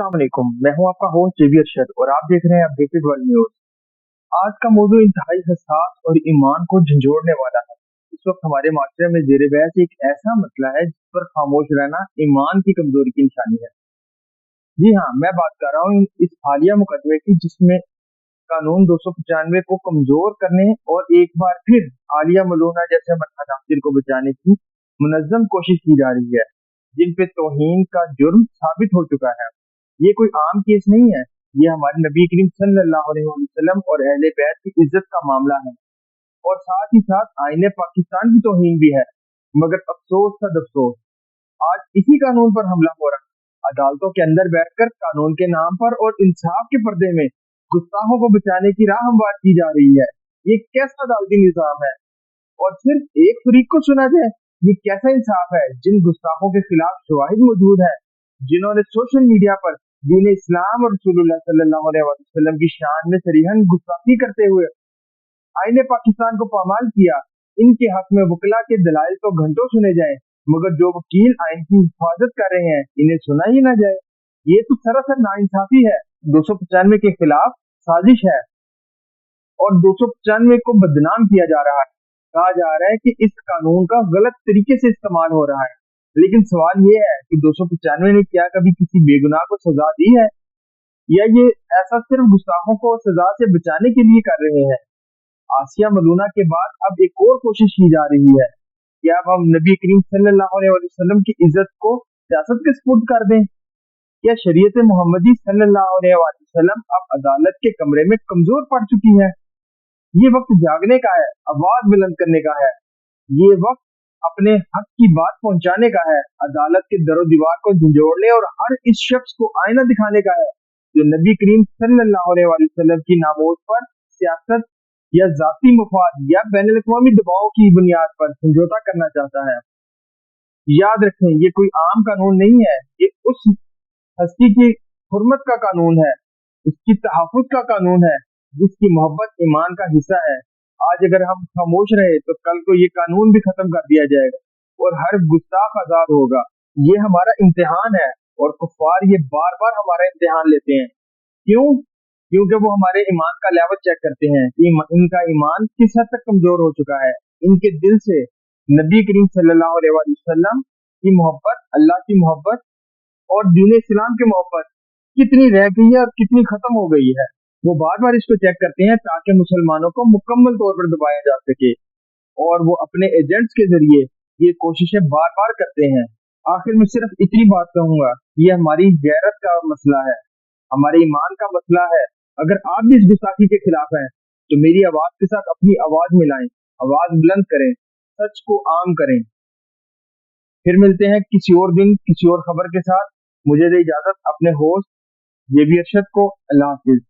अस्सलाम वालेकुम। मैं हूं आपका होस्ट जेबी अरशद और आप देख रहे हैं अपडेटेड वर्ल्ड न्यूज। आज का मौजूद इंतहाई हसास और ईमान को झंझोड़ने वाला है। इस वक्त हमारे माशरे में जेर बहस एक ऐसा मसला है जिस पर खामोश रहना ईमान की कमजोरी की निशानी है। जी हाँ, मैं बात कर रहा हूँ इस हालिया मुकदमे की जिसमें कानून 295 को कमजोर करने और एक बार फिर आलिया मलूना जैसे नासिर को बचाने की मुनज्जम कोशिश की जा रही है, जिन पे तौहीन का जुर्म साबित हो चुका है। ये कोई आम केस नहीं है, ये हमारे नबी करीम सल्लल्लाहु अलैहि वसल्लम और अहले बैत की इज्जत का मामला है और साथ ही साथ आईने पाकिस्तान की तौहीन भी है। मगर अफसोस सद अफसोस, आज इसी कानून पर हमला हो रहा है। अदालतों के अंदर बैठकर कानून के नाम पर और इंसाफ के पर्दे में गुस्ताखों को बचाने की राह हमवार की जा रही है। ये कैसा अदालती निजाम है? और सिर्फ एक फरीक को सुना जाए, ये कैसा इंसाफ है? जिन गुस्ताखों के खिलाफ शवाहिद मौजूद है, जिन्होंने सोशल मीडिया पर दीन इस्लाम और रसूलुल्लाह सल्लल्लाहु अलैहि वसल्लम की शान में सरीहन गुस्ताखी करते हुए आईने पाकिस्तान को पामाल किया, इनके हक में वकला के दलाइल तो घंटों सुने जाए, मगर जो वकील आइन की हिफाजत कर रहे हैं इन्हें सुना ही ना जाए। ये तो सरासर नाइंसाफी है। 295 के खिलाफ साजिश है और 295 को बदनाम किया जा रहा है। कहा जा रहा है कि इस कानून का गलत तरीके से इस्तेमाल हो रहा है। लेकिन सवाल ये है कि 295 ने क्या कभी किसी बेगुनाह को सजा दी है, या ये ऐसा सिर्फ गुस्ताखों को सजा से बचाने के लिए कर रहे हैं? आसिया मलूना के बाद अब एक और कोशिश की जा रही है कि अब हम नबी करीम सल्लल्लाहु अलैहि वसल्लम की इज्जत को सियासत के स्पुर्द कर दें। क्या शरीयत मोहम्मदी सल्लल्लाहु अलैहि वसल्लम अब अदालत के कमरे में कमजोर पड़ चुकी है? ये वक्त जागने का है, आवाज बुलंद करने का है। ये वक्त अपने हक की बात पहुंचाने का है, अदालत के दरो दीवार को झंझोड़ने और हर इस शख्स को आईना दिखाने का है जो नबी करीम सल्लल्लाहु अलैहि वसल्लम की नामोज पर सियासत या जाती मुफाद या बैनुल अक़वामी दबाव की बुनियाद पर समझौता करना चाहता है। याद रखें, ये कोई आम कानून नहीं है, ये उस हस्ती की हुर्मत का कानून है, उसकी तहफ़्फ़ुज़ का कानून है जिसकी मोहब्बत ईमान का हिस्सा है। आज अगर हम खामोश रहे तो कल को ये कानून भी खत्म कर दिया जाएगा और हर गुस्ताख आजाद होगा। ये हमारा इम्तिहान है और कुफ़ार ये बार बार हमारा इम्तिहान लेते हैं। क्यों? क्योंकि वो हमारे ईमान का लेवल चेक करते हैं कि इनका ईमान किस हद तक कमजोर हो चुका है। इनके दिल से नबी करीम सल्लल्लाहु अलैहि वसल्लम की मोहब्बत, अल्लाह की मोहब्बत और दीन इस्लाम की मोहब्बत कितनी रह गई है और कितनी खत्म हो गई है। वो बार बार इसको चेक करते हैं ताकि मुसलमानों को मुकम्मल तौर पर दबाया जा सके और वो अपने एजेंट्स के जरिए ये कोशिशें बार बार करते हैं। आखिर में सिर्फ इतनी बात कहूंगा, ये हमारी गैरत का मसला है, हमारे ईमान का मसला है। अगर आप भी इस गुस्ताखी के खिलाफ हैं तो मेरी आवाज के साथ अपनी आवाज मिलाएं, आवाज बुलंद करें, सच को आम करें। फिर मिलते हैं किसी और दिन किसी और खबर के साथ। मुझे दे इजाजत अपने होस्ट जेबी अरशद को। अल्लाह हाफिज।